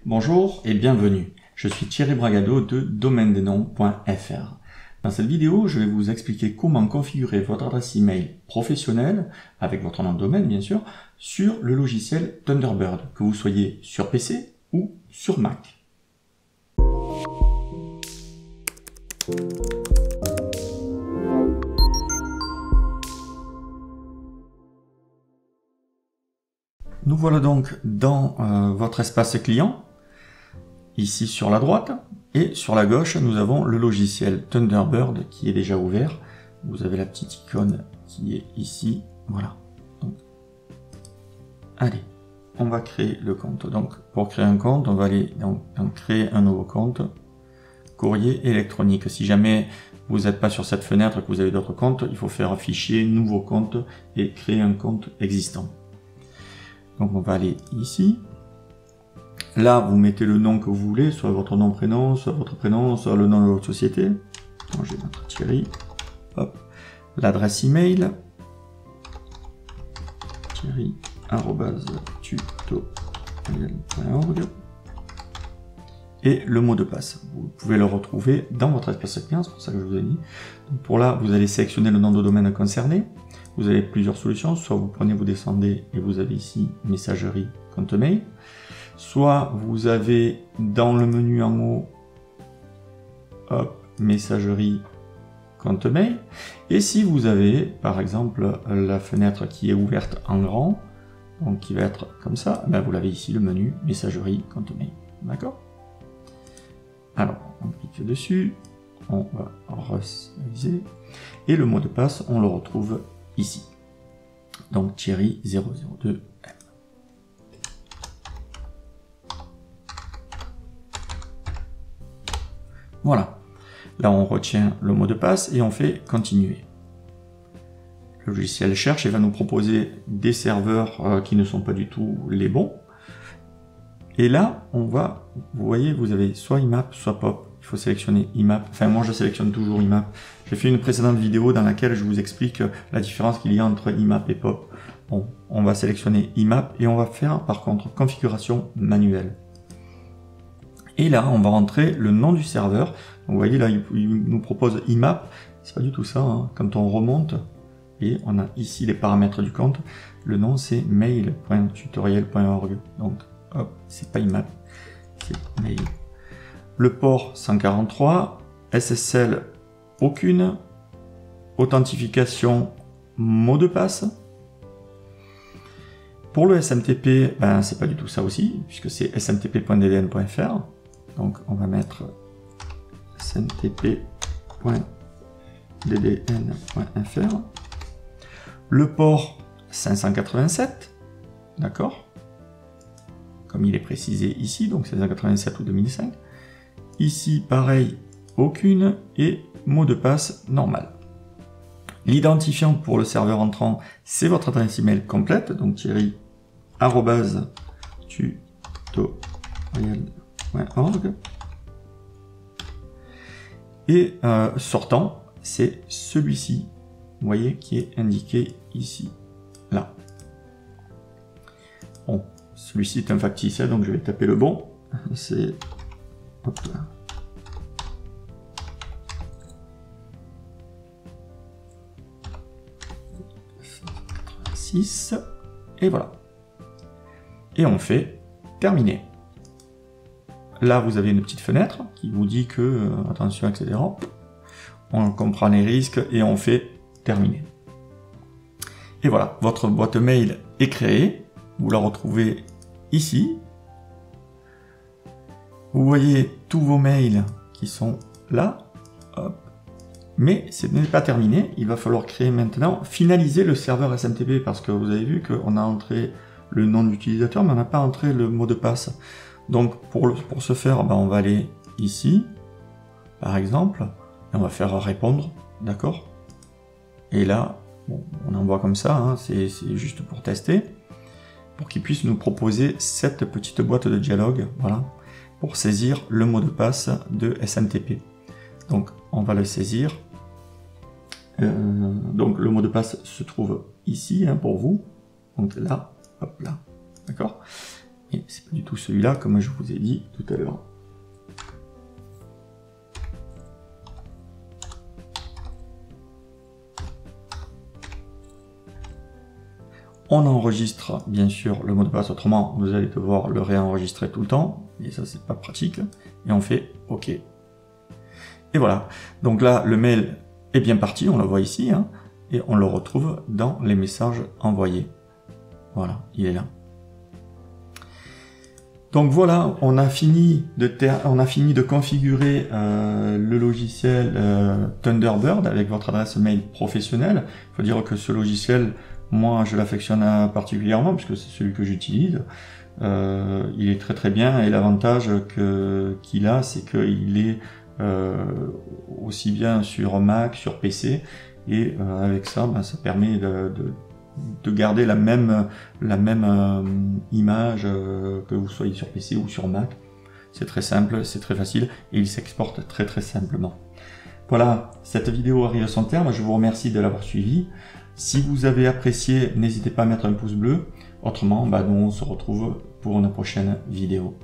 Bonjour et bienvenue, je suis Thierry Bragado de domaine-des-noms.fr. Dans cette vidéo, je vais vous expliquer comment configurer votre adresse email professionnelle, avec votre nom de domaine bien sûr, sur le logiciel Thunderbird, que vous soyez sur PC ou sur Mac. Nous voilà donc dans votre espace client, ici sur la droite, et sur la gauche, nous avons le logiciel Thunderbird qui est déjà ouvert. Vous avez la petite icône qui est ici, voilà. Donc, allez, on va créer le compte. Donc, pour créer un compte, on va aller dans créer un nouveau compte, courrier électronique. Si jamais vous n'êtes pas sur cette fenêtre et que vous avez d'autres comptes, il faut faire fichier, nouveau compte et créer un compte existant. Donc on va aller ici. Là, vous mettez le nom que vous voulez, soit votre nom, prénom, soit votre prénom, soit le nom de votre société. Donc, je vais mettre Thierry. Hop. L'adresse email. Thierry@tutorial.org. Et le mot de passe. Vous pouvez le retrouver dans votre espace client, c'est pour ça que je vous ai dit. Donc pour là, vous allez sélectionner le nom de domaine concerné. Vous avez plusieurs solutions, soit vous prenez, vous descendez et vous avez ici messagerie, compte mail. Soit vous avez dans le menu en haut, hop, messagerie, compte mail. Et si vous avez par exemple la fenêtre qui est ouverte en grand, donc qui va être comme ça, ben vous l'avez ici le menu messagerie, compte mail. D'accord? Alors on clique dessus, on va réviser et le mot de passe on le retrouve ici. Donc Thierry 002M. Voilà. Là on retient le mot de passe et on fait continuer. Le logiciel cherche et va nous proposer des serveurs qui ne sont pas du tout les bons. Et là, on va, vous voyez, vous avez soit IMAP, soit POP. Il faut sélectionner IMAP. Enfin, moi, je sélectionne toujours IMAP. J'ai fait une précédente vidéo dans laquelle je vous explique la différence qu'il y a entre IMAP et POP. Bon, on va sélectionner IMAP et on va faire, par contre, configuration manuelle. Et là, on va rentrer le nom du serveur. Donc, vous voyez, là, il nous propose IMAP. C'est pas du tout ça, hein. Quand on remonte, et on a ici les paramètres du compte. Le nom, c'est mail.tutorial.org. Donc, hop, c'est pas IMAP, c'est mail. Le port 143, SSL aucune, authentification mot de passe. Pour le SMTP, ben c'est pas du tout ça aussi, puisque c'est smtp.ddn.fr. Donc on va mettre smtp.ddn.fr. Le port 587, d'accord, comme il est précisé ici, donc 587 ou 2005. Ici, pareil, aucune, et mot de passe normal. L'identifiant pour le serveur entrant, c'est votre adresse email complète, donc Thierry@tutorial.org. Et sortant, c'est celui-ci, vous voyez, qui est indiqué ici, là. Bon, celui-ci est un factice, donc je vais taper le bon. C'est... Hop là. Et voilà. Et on fait terminer. Là, vous avez une petite fenêtre qui vous dit que, attention, etc. On comprend les risques et on fait terminer. Et voilà, votre boîte mail est créée. Vous la retrouvez ici. Vous voyez tous vos mails qui sont là. Hop. Mais ce n'est pas terminé. Il va falloir créer maintenant, finaliser le serveur SMTP parce que vous avez vu qu'on a entré le nom d'utilisateur, mais on n'a pas entré le mot de passe. Donc pour ce faire, ben, on va aller ici, par exemple, et on va faire répondre, d'accord? Et là, bon, on envoie comme ça, hein, c'est juste pour tester, pour qu'il puisse nous proposer cette petite boîte de dialogue, voilà, pour saisir le mot de passe de SMTP. Donc on va le saisir. Donc le mot de passe se trouve ici, hein, pour vous. Donc là, hop là, d'accord. Et c'est pas du tout celui-là, comme je vous ai dit tout à l'heure. On enregistre bien sûr le mot de passe, autrement vous allez devoir le réenregistrer tout le temps, et ça c'est pas pratique, et on fait OK. Et voilà, donc là le mail est bien parti, on le voit ici, hein, et on le retrouve dans les messages envoyés. Voilà, il est là. Donc voilà, on a fini de configurer le logiciel Thunderbird avec votre adresse mail professionnelle. Il faut dire que ce logiciel, moi je l'affectionne particulièrement puisque c'est celui que j'utilise. Il est très très bien et l'avantage qu'il a, c'est qu'il est aussi bien sur Mac, sur PC, et avec ça, ça permet de garder la même image que vous soyez sur PC ou sur Mac. C'est très simple, c'est très facile et il s'exporte très très simplement. Voilà, cette vidéo arrive à son terme, je vous remercie de l'avoir suivi. Si vous avez apprécié, n'hésitez pas à mettre un pouce bleu. Autrement, nous on se retrouve pour une prochaine vidéo.